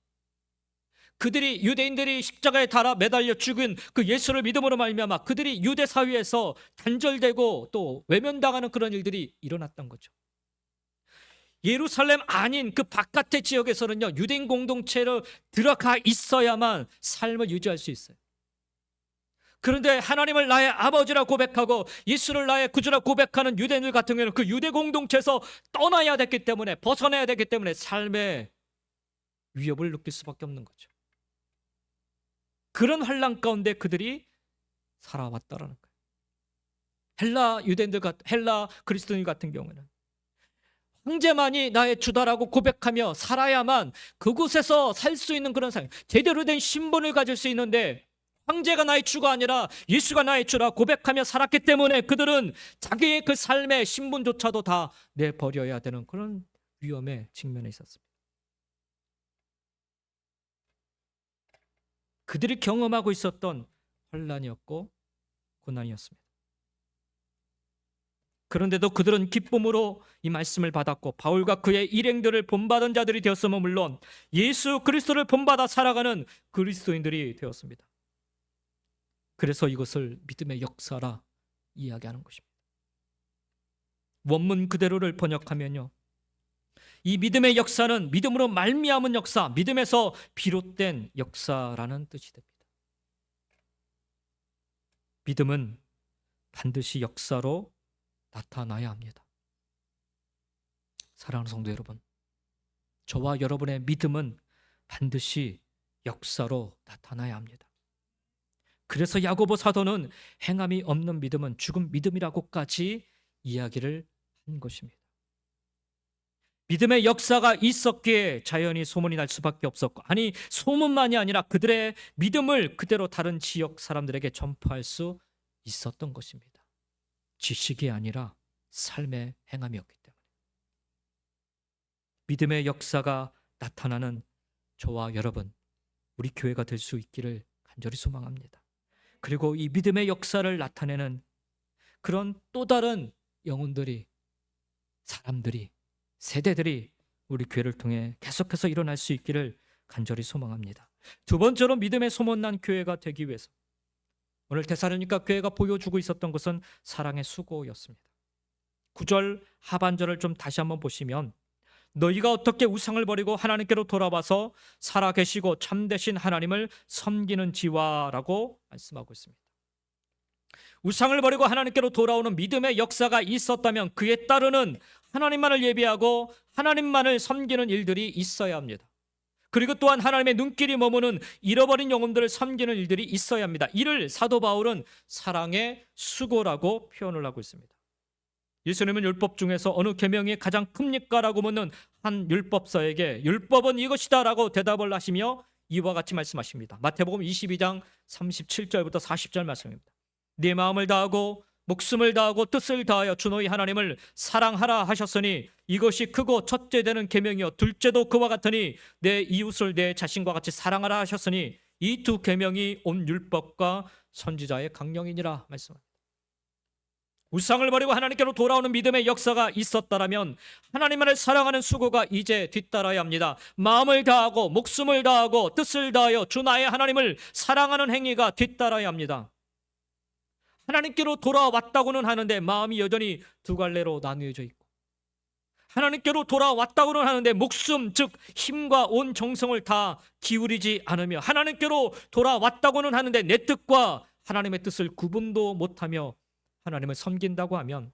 그들이, 유대인들이 십자가에 달아 매달려 죽은 그 예수를 믿음으로 말미암아 그들이 유대 사회에서 단절되고 또 외면당하는 그런 일들이 일어났던 거죠. 예루살렘 아닌 그 바깥의 지역에서는요, 유대인 공동체로 들어가 있어야만 삶을 유지할 수 있어요. 그런데 하나님을 나의 아버지라 고백하고 예수를 나의 구주라 고백하는 유대인들 같은 경우는 그 유대 공동체에서 떠나야 됐기 때문에, 벗어나야 되기 때문에 삶의 위협을 느낄 수밖에 없는 거죠. 그런 환난 가운데 그들이 살아왔다라는 거예요. 헬라 그리스도인 같은 경우는 황제만이 나의 주다라고 고백하며 살아야만 그곳에서 살 수 있는 그런 삶, 제대로 된 신분을 가질 수 있는데 황제가 나의 주가 아니라 예수가 나의 주라 고백하며 살았기 때문에 그들은 자기의 그 삶의 신분조차도 다 내버려야 되는 그런 위험에 직면해 있었습니다. 그들이 경험하고 있었던 환난이었고 고난이었습니다. 그런데도 그들은 기쁨으로 이 말씀을 받았고 바울과 그의 일행들을 본받은 자들이 되었으면 물론 예수 그리스도를 본받아 살아가는 그리스도인들이 되었습니다. 그래서 이것을 믿음의 역사라 이야기하는 것입니다. 원문 그대로를 번역하면요, 이 믿음의 역사는 믿음으로 말미암은 역사, 믿음에서 비롯된 역사라는 뜻이 됩니다. 믿음은 반드시 역사로 나타나야 합니다. 사랑하는 성도 여러분, 저와 여러분의 믿음은 반드시 역사로 나타나야 합니다. 그래서 야고보 사도는 행함이 없는 믿음은 죽은 믿음이라고까지 이야기를 한 것입니다. 믿음의 역사가 있었기에 자연히 소문이 날 수밖에 없었고, 아니 소문만이 아니라 그들의 믿음을 그대로 다른 지역 사람들에게 전파할 수 있었던 것입니다. 지식이 아니라 삶의 행함이었기 때문에. 믿음의 역사가 나타나는 저와 여러분, 우리 교회가 될 수 있기를 간절히 소망합니다. 그리고 이 믿음의 역사를 나타내는 그런 또 다른 영혼들이, 사람들이, 세대들이 우리 교회를 통해 계속해서 일어날 수 있기를 간절히 소망합니다. 두 번째로 믿음의 소문난 교회가 되기 위해서 오늘 데살로니가 교회가 보여주고 있었던 것은 사랑의 수고였습니다. 9절 하반절을 좀 다시 한번 보시면 너희가 어떻게 우상을 버리고 하나님께로 돌아와서 살아계시고 참되신 하나님을 섬기는지와라고 말씀하고 있습니다. 우상을 버리고 하나님께로 돌아오는 믿음의 역사가 있었다면 그에 따르는 하나님만을 예배하고 하나님만을 섬기는 일들이 있어야 합니다. 그리고 또한 하나님의 눈길이 머무는 잃어버린 영혼들을 섬기는 일들이 있어야 합니다. 이를 사도 바울은 사랑의 수고라고 표현을 하고 있습니다. 예수님은 율법 중에서 어느 계명이 가장 큽니까? 라고 묻는 한 율법사에게 율법은 이것이다 라고 대답을 하시며 이와 같이 말씀하십니다. 마태복음 22장 37절부터 40절 말씀입니다. 네 마음을 다하고 목숨을 다하고 뜻을 다하여 주 너희 하나님을 사랑하라 하셨으니 이것이 크고 첫째 되는 계명이요 둘째도 그와 같으니 내 이웃을 내 자신과 같이 사랑하라 하셨으니 이 두 계명이 온 율법과 선지자의 강령이니라 말씀합니다. 우상을 버리고 하나님께로 돌아오는 믿음의 역사가 있었다라면 하나님만을 사랑하는 수고가 이제 뒤따라야 합니다. 마음을 다하고 목숨을 다하고 뜻을 다하여 주 나의 하나님을 사랑하는 행위가 뒤따라야 합니다. 하나님께로 돌아왔다고는 하는데 마음이 여전히 두 갈래로 나누어져 있고 하나님께로 돌아왔다고는 하는데 목숨 즉 힘과 온 정성을 다 기울이지 않으며 하나님께로 돌아왔다고는 하는데 내 뜻과 하나님의 뜻을 구분도 못하며 하나님을 섬긴다고 하면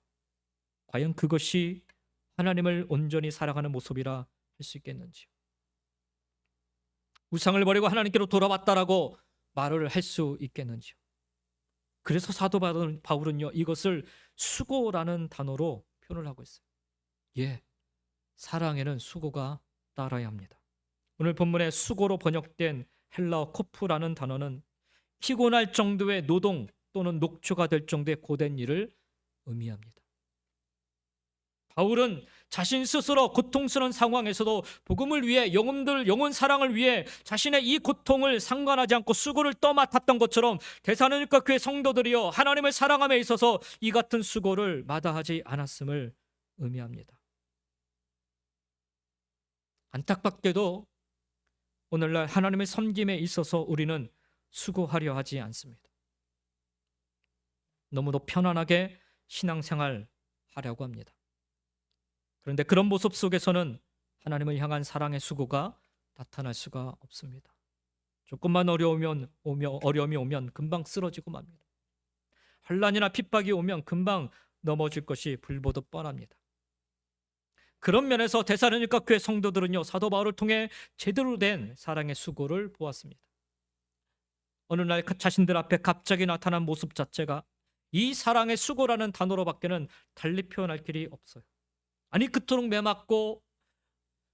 과연 그것이 하나님을 온전히 사랑하는 모습이라 할 수 있겠는지요? 우상을 버리고 하나님께로 돌아왔다라고 말을 할 수 있겠는지요? 그래서 사도 바울은요 이것을 수고라는 단어로 표현을 하고 있어요. 예, 사랑에는 수고가 따라야 합니다. 오늘 본문에 수고로 번역된 헬라어 코프라는 단어는 피곤할 정도의 노동 또는 녹초가 될 정도의 고된 일을 의미합니다. 바울은 자신 스스로 고통스러운 상황에서도 복음을 위해 영혼 사랑을 위해 자신의 이 고통을 상관하지 않고 수고를 떠맡았던 것처럼 데살로니가 교회 성도들이여 하나님을 사랑함에 있어서 이 같은 수고를 마다하지 않았음을 의미합니다. 안타깝게도 오늘날 하나님의 섬김에 있어서 우리는 수고하려 하지 않습니다. 너무도 편안하게 신앙생활 하려고 합니다. 그런데 그런 모습 속에서는 하나님을 향한 사랑의 수고가 나타날 수가 없습니다. 조금만 어려움이 오면 금방 쓰러지고 맙니다. 환난이나 핍박이 오면 금방 넘어질 것이 불보듯 뻔합니다. 그런 면에서 데살로니가 교회 성도들은요 사도 바울을 통해 제대로 된 사랑의 수고를 보았습니다. 어느 날 자신들 앞에 갑자기 나타난 모습 자체가 이 사랑의 수고라는 단어로밖에는 달리 표현할 길이 없어요. 아니 그토록 매맞고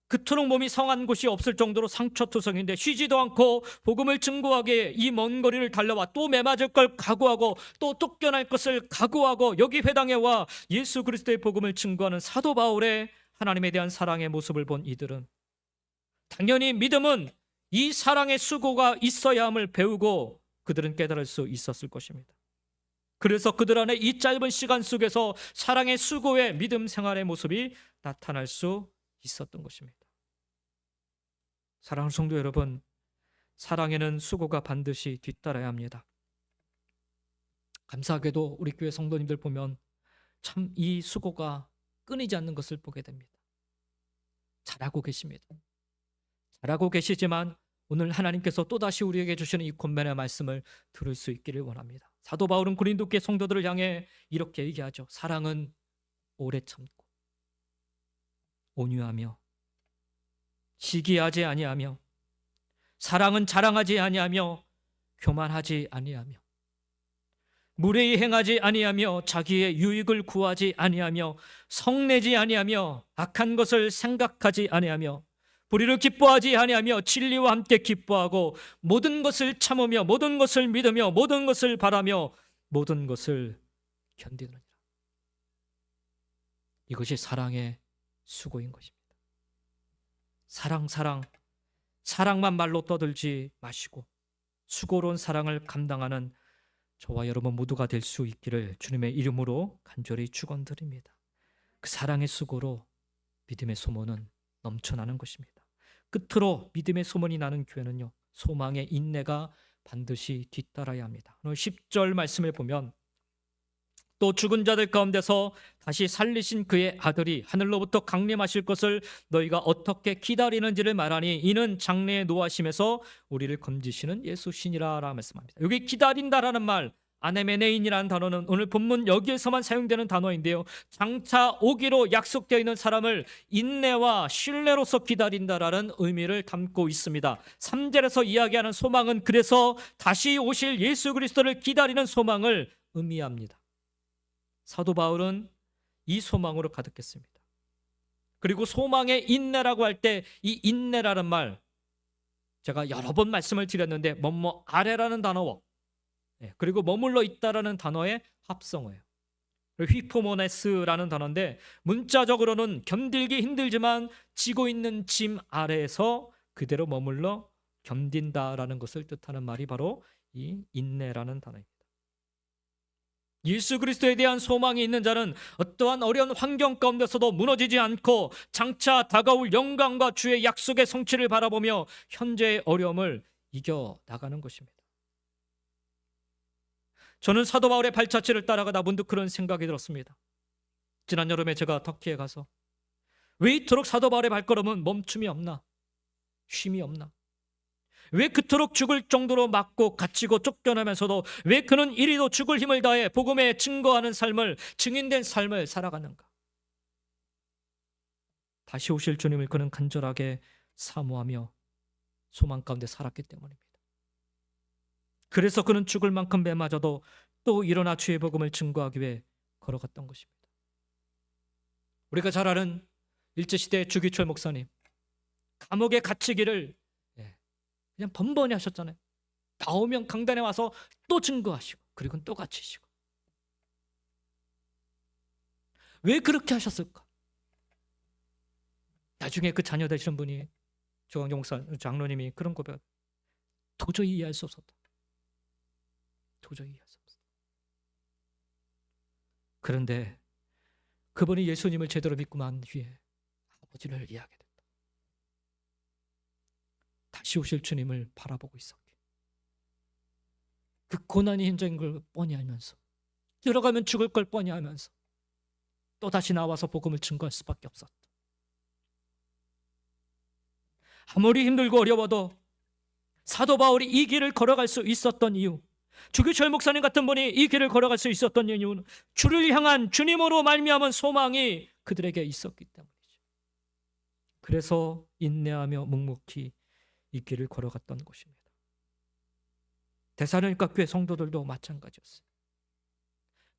그토록 몸이 성한 곳이 없을 정도로 상처투성인데 쉬지도 않고 복음을 증거하기에 이 먼 거리를 달려와 또 매맞을 걸 각오하고 또 쫓겨날 것을 각오하고 여기 회당에 와 예수 그리스도의 복음을 증거하는 사도 바울의 하나님에 대한 사랑의 모습을 본 이들은 당연히 믿음은 이 사랑의 수고가 있어야 함을 배우고 그들은 깨달을 수 있었을 것입니다. 그래서 그들 안에 이 짧은 시간 속에서 사랑의 수고의 믿음 생활의 모습이 나타날 수 있었던 것입니다. 사랑하는 성도 여러분, 사랑에는 수고가 반드시 뒤따라야 합니다. 감사하게도 우리 교회 성도님들 보면 참 이 수고가 끊이지 않는 것을 보게 됩니다. 잘하고 계십니다. 잘하고 계시지만 오늘 하나님께서 또다시 우리에게 주시는 이 권면의 말씀을 들을 수 있기를 원합니다. 사도 바울은 고린도 교회 성도들을 향해 이렇게 얘기하죠. 사랑은 오래 참고 온유하며 시기하지 아니하며 사랑은 자랑하지 아니하며 교만하지 아니하며 무례히 행하지 아니하며 자기의 유익을 구하지 아니하며 성내지 아니하며 악한 것을 생각하지 아니하며 불의를 기뻐하지 아니하며 진리와 함께 기뻐하고 모든 것을 참으며 모든 것을 믿으며 모든 것을 바라며 모든 것을 견디느니라. 이것이 사랑의 수고인 것입니다. 사랑만 말로 떠들지 마시고 수고로운 사랑을 감당하는 저와 여러분 모두가 될 수 있기를 주님의 이름으로 간절히 축원드립니다. 그 사랑의 수고로 믿음의 소문은 넘쳐나는 것입니다. 끝으로 믿음의 소문이 나는 교회는요, 소망의 인내가 반드시 뒤따라야 합니다. 오늘 10절 말씀을 보면 또 죽은 자들 가운데서 다시 살리신 그의 아들이 하늘로부터 강림하실 것을 너희가 어떻게 기다리는지를 말하니 이는 장래에 노하심에서 우리를 건지시는 예수시니라 라고 말씀합니다. 여기 기다린다라는 말, 아네메네인이라는 단어는 오늘 본문 여기에서만 사용되는 단어인데요, 장차 오기로 약속되어 있는 사람을 인내와 신뢰로서 기다린다라는 의미를 담고 있습니다. 3절에서 이야기하는 소망은 그래서 다시 오실 예수 그리스도를 기다리는 소망을 의미합니다. 사도 바울은 이 소망으로 가득했습니다. 그리고 소망의 인내라고 할 때 이 인내라는 말, 제가 여러 번 말씀을 드렸는데 뭐뭐 아래라는 단어와 그리고 머물러 있다라는 단어의 합성어예요. 휘포모네스라는 단어인데 문자적으로는 견딜기 힘들지만 지고 있는 짐 아래에서 그대로 머물러 견딘다라는 것을 뜻하는 말이 바로 이 인내라는 단어입니다. 예수 그리스도에 대한 소망이 있는 자는 어떠한 어려운 환경 가운데서도 무너지지 않고 장차 다가올 영광과 주의 약속의 성취를 바라보며 현재의 어려움을 이겨나가는 것입니다. 저는 사도 바울의 발자취를 따라가다 문득 그런 생각이 들었습니다. 지난 여름에 제가 터키에 가서 왜 이토록 사도 바울의 발걸음은 멈춤이 없나, 쉼이 없나, 왜 그토록 죽을 정도로 맞고 갇히고 쫓겨나면서도 왜 그는 이리도 죽을 힘을 다해 복음에 증거하는 삶을, 증인된 삶을 살아가는가? 다시 오실 주님을 그는 간절하게 사모하며 소망 가운데 살았기 때문입니다. 그래서 그는 죽을 만큼 매맞아도 또 일어나 주의 복음을 증거하기 위해 걸어갔던 것입니다. 우리가 잘 아는 일제시대 주기철 목사님, 감옥에 갇히기를 그냥 번번이 하셨잖아요. 나오면 강단에 와서 또 증거하시고 그리고 또 갇히시고. 왜 그렇게 하셨을까? 나중에 그 자녀 되시는 분이 조광종 목사 장로님이 그런 고백, 도저히 이해할 수 없었다. 도저히 이해할 수 없었다. 그런데 그분이 예수님을 제대로 믿고 난 뒤에 아버지를 이해하게 됐다. 다시 오실 주님을 바라보고 있었기에 그 고난이 현장인 걸 뻔히 알면서, 들어가면 죽을 걸 뻔히 알면서 또 다시 나와서 복음을 증거할 수밖에 없었다. 아무리 힘들고 어려워도 사도 바울이 이 길을 걸어갈 수 있었던 이유, 주기철 목사님 같은 분이 이 길을 걸어갈 수 있었던 이유는 주를 향한 주님으로 말미암은 소망이 그들에게 있었기 때문이죠. 그래서 인내하며 묵묵히 이 길을 걸어갔던 것입니다. 데살로니가 교회 성도들도 마찬가지였어요.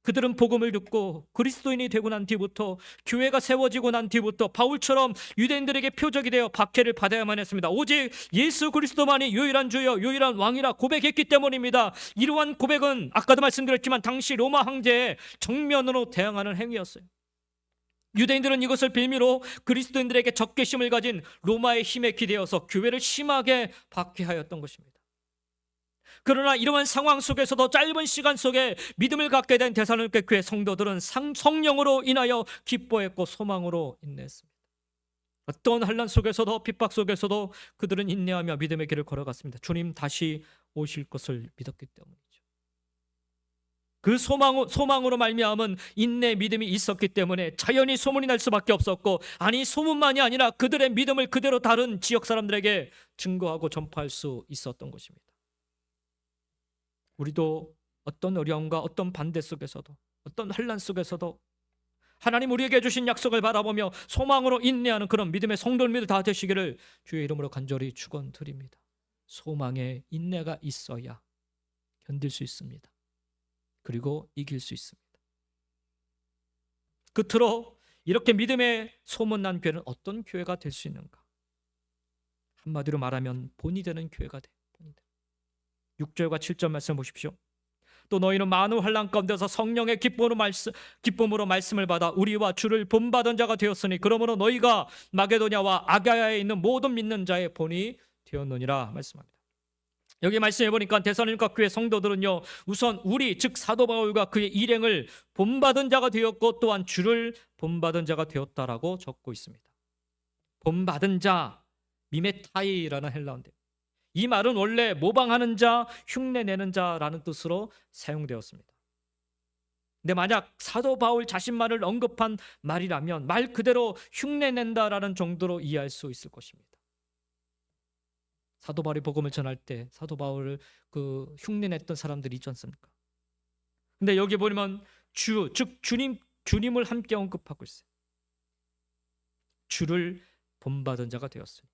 그들은 복음을 듣고 그리스도인이 되고 난 뒤부터, 교회가 세워지고 난 뒤부터 바울처럼 유대인들에게 표적이 되어 박해를 받아야만 했습니다. 오직 예수 그리스도만이 유일한 주여 유일한 왕이라 고백했기 때문입니다. 이러한 고백은 아까도 말씀드렸지만 당시 로마 황제의 정면으로 대항하는 행위였어요. 유대인들은 이것을 빌미로 그리스도인들에게 적개심을 가진 로마의 힘에 기대어서 교회를 심하게 박해하였던 것입니다. 그러나 이러한 상황 속에서도 짧은 시간 속에 믿음을 갖게 된 데살로니가 교회 성도들은 성령으로 인하여 기뻐했고 소망으로 인내했습니다. 어떤 환난 속에서도 핍박 속에서도 그들은 인내하며 믿음의 길을 걸어갔습니다. 주님 다시 오실 것을 믿었기 때문이죠. 그 소망으로 말미암은 인내 믿음이 있었기 때문에 자연히 소문이 날 수밖에 없었고, 아니 소문만이 아니라 그들의 믿음을 그대로 다른 지역 사람들에게 증거하고 전파할 수 있었던 것입니다. 우리도 어떤 어려움과 어떤 반대 속에서도, 어떤 환난 속에서도 하나님 우리에게 주신 약속을 바라보며 소망으로 인내하는 그런 믿음의 성도님들 다 되시기를 주의 이름으로 간절히 축원드립니다. 소망에 인내가 있어야 견딜 수 있습니다. 그리고 이길 수 있습니다. 끝으로 이렇게 믿음의 소문난 교회는 어떤 교회가 될 수 있는가? 한마디로 말하면 본이 되는 교회가 돼. 6절과 7절 말씀 보십시오. 또 너희는 많은 환난 가운데서 성령의 기쁨으로 말씀을 받아 우리와 주를 본받은 자가 되었으니 그러므로 너희가 마게도냐와 아가야에 있는 모든 믿는 자의 본이 되었느니라 말씀합니다. 여기 말씀해 보니까 데살로니가 교회 성도들은요, 우선 우리 즉 사도 바울과 그의 일행을 본받은 자가 되었고 또한 주를 본받은 자가 되었다라고 적고 있습니다. 본받은 자, 미메타이라는 헬라어인데, 이 말은 원래 모방하는 자, 흉내내는 자라는 뜻으로 사용되었습니다. 근데 만약 사도 바울 자신만을 언급한 말이라면 말 그대로 흉내낸다라는 정도로 이해할 수 있을 것입니다. 사도 바울이 복음을 전할 때 사도 바울을 그 흉내냈던 사람들이 있지 않습니까? 근데 여기 보면 즉 주님을 함께 언급하고 있어요. 주를 본받은 자가 되었으니.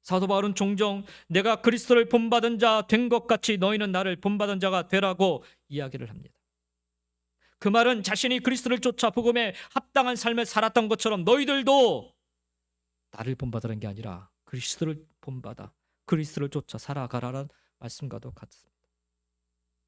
사도 바울은 종종 내가 그리스도를 본받은 자 된 것 같이 너희는 나를 본받은 자가 되라고 이야기를 합니다. 그 말은 자신이 그리스도를 쫓아 복음에 합당한 삶을 살았던 것처럼 너희들도 나를 본받으라는 게 아니라 그리스도를 본받아 그리스도를 쫓아 살아가라는 말씀과도 같습니다.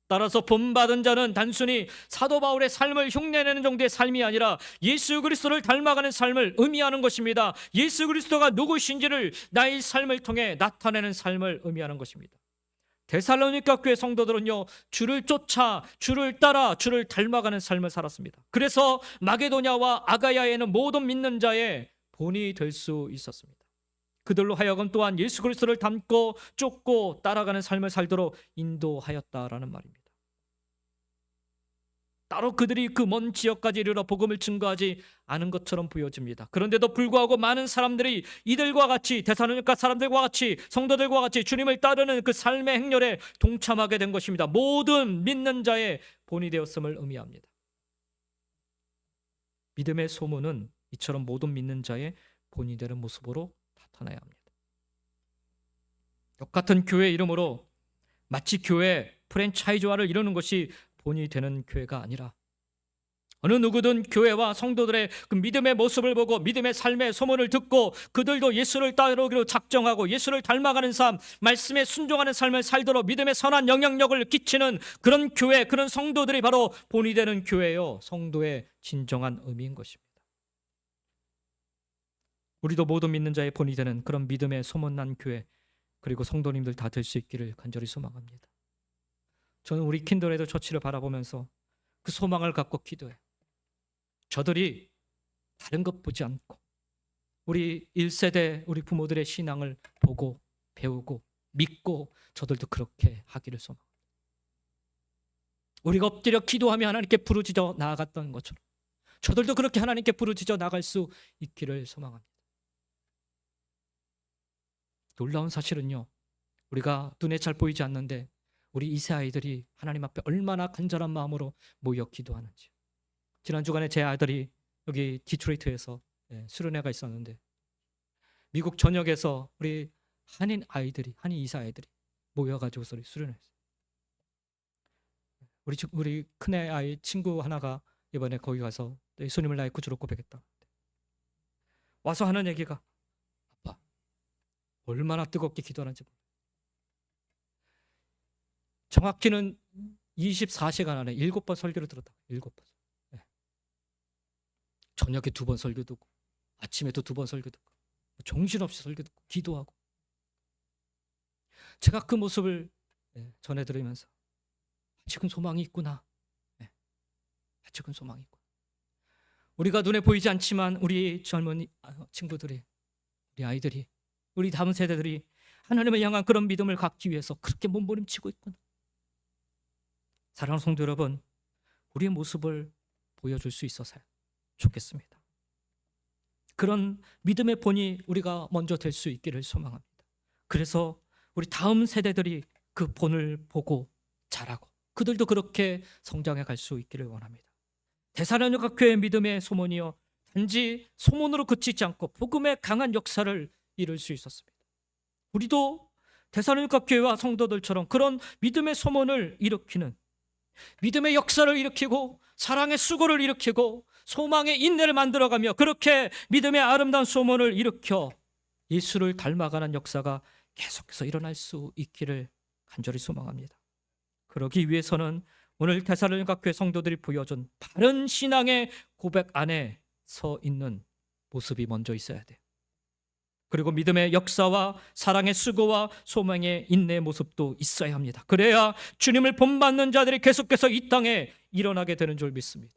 따라서 본받은 자는 단순히 사도 바울의 삶을 흉내내는 정도의 삶이 아니라 예수 그리스도를 닮아가는 삶을 의미하는 것입니다. 예수 그리스도가 누구신지를 나의 삶을 통해 나타내는 삶을 의미하는 것입니다. 데살로니가 교회 성도들은요, 주를 쫓아 주를 따라 주를 닮아가는 삶을 살았습니다. 그래서 마게도냐와 아가야에는 모든 믿는 자의 본이 될 수 있었습니다. 그들로 하여금 또한 예수 그리스도를 닮고 쫓고 따라가는 삶을 살도록 인도하였다라는 말입니다. 따로 그들이 그 먼 지역까지 이르러 복음을 증거하지 않은 것처럼 보여집니다. 그런데도 불구하고 많은 사람들이 이들과 같이 데살로니가 사람들과 같이 성도들과 같이 주님을 따르는 그 삶의 행렬에 동참하게 된 것입니다. 모든 믿는 자의 본이 되었음을 의미합니다. 믿음의 소문은 이처럼 모든 믿는 자의 본이 되는 모습으로 나타나야 합니다. 똑같은 교회 이름으로 마치 교회 프랜차이즈화를 이루는 것이 본이 되는 교회가 아니라 어느 누구든 교회와 성도들의 그 믿음의 모습을 보고 믿음의 삶의 소문을 듣고 그들도 예수를 따르기로 작정하고 예수를 닮아가는 삶, 말씀에 순종하는 삶을 살도록 믿음의 선한 영향력을 끼치는 그런 교회, 그런 성도들이 바로 본이 되는 교회요, 성도의 진정한 의미인 것입니다. 우리도 모두 믿는 자의 본이 되는 그런 믿음의 소문난 교회, 그리고 성도님들 다 될 수 있기를 간절히 소망합니다. 저는 우리 킨더레더 처치를 바라보면서 그 소망을 갖고 기도해요. 저들이 다른 것 보지 않고 우리 1세대 우리 부모들의 신앙을 보고 배우고 믿고 저들도 그렇게 하기를 소망합니다. 우리가 엎드려 기도하며 하나님께 부르짖어 나아갔던 것처럼 저들도 그렇게 하나님께 부르짖어 나갈 수 있기를 소망합니다. 놀라운 사실은요, 우리가 눈에 잘 보이지 않는데 우리 2세 아이들이 하나님 앞에 얼마나 간절한 마음으로 모여 기도하는지. 지난 주간에 제 아들이 여기 디트로이트에서 수련회가 있었는데 미국 전역에서 우리 한인 2세 아이들이 모여가지고서 수련회했어요. 우리 큰애 아이 친구 하나가 이번에 거기 가서 예수님을 나의 구주로 고백했다. 와서 하는 얘기가, 아빠 얼마나 뜨겁게 기도하는지 몰라. 정확히는 24시간 안에 7번 설교를 들었다. 7번. 네. 저녁에 2번 설교 듣고 아침에도 2번 설교 듣고 정신없이 설교 듣고 기도하고. 제가 그 모습을 전해드리면서 아직은 소망이 있구나. 아직은 소망이 있구나. 우리가 눈에 보이지 않지만 우리 젊은 친구들이, 우리 아이들이, 우리 다음 세대들이 하나님을 향한 그런 믿음을 갖기 위해서 그렇게 몸부림치고 있구나. 사랑하는 성도 여러분, 우리의 모습을 보여줄 수 있어서 좋겠습니다. 그런 믿음의 본이 우리가 먼저 될 수 있기를 소망합니다. 그래서 우리 다음 세대들이 그 본을 보고 자라고 그들도 그렇게 성장해 갈 수 있기를 원합니다. 데살로니가 교회의 믿음의 소문이요, 단지 소문으로 그치지 않고 복음의 강한 역사를 이룰 수 있었습니다. 우리도 데살로니가 교회와 성도들처럼 그런 믿음의 소문을 일으키는, 믿음의 역사를 일으키고 사랑의 수고를 일으키고 소망의 인내를 만들어가며 그렇게 믿음의 아름다운 소문을 일으켜 예수를 닮아가는 역사가 계속해서 일어날 수 있기를 간절히 소망합니다. 그러기 위해서는 오늘 데살로니가 교회 성도들이 보여준 바른 신앙의 고백 안에 서 있는 모습이 먼저 있어야 돼요. 그리고 믿음의 역사와 사랑의 수고와 소망의 인내의 모습도 있어야 합니다. 그래야 주님을 본받는 자들이 계속해서 이 땅에 일어나게 되는 줄 믿습니다.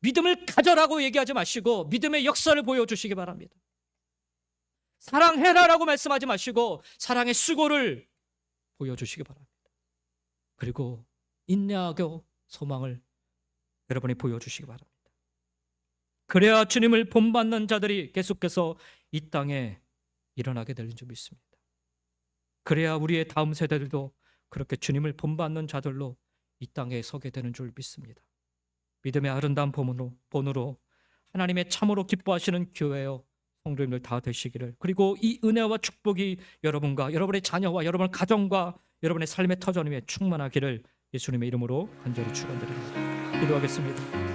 믿음을 가져라고 얘기하지 마시고 믿음의 역사를 보여주시기 바랍니다. 사랑해라라고 말씀하지 마시고 사랑의 수고를 보여주시기 바랍니다. 그리고 인내하고 소망을 여러분이 보여주시기 바랍니다. 그래야 주님을 본받는 자들이 계속해서 이 땅에 일어나게 될 줄 믿습니다. 그래야 우리의 다음 세대들도 그렇게 주님을 본받는 자들로 이 땅에 서게 되는 줄 믿습니다. 믿음의 아름다운 본으로 하나님의 참으로 기뻐하시는 교회요 성도님들 다 되시기를, 그리고 이 은혜와 축복이 여러분과 여러분의 자녀와 여러분의 가정과 여러분의 삶의 터전임에 충만하기를 예수님의 이름으로 간절히 축원드립니다. 기도하겠습니다.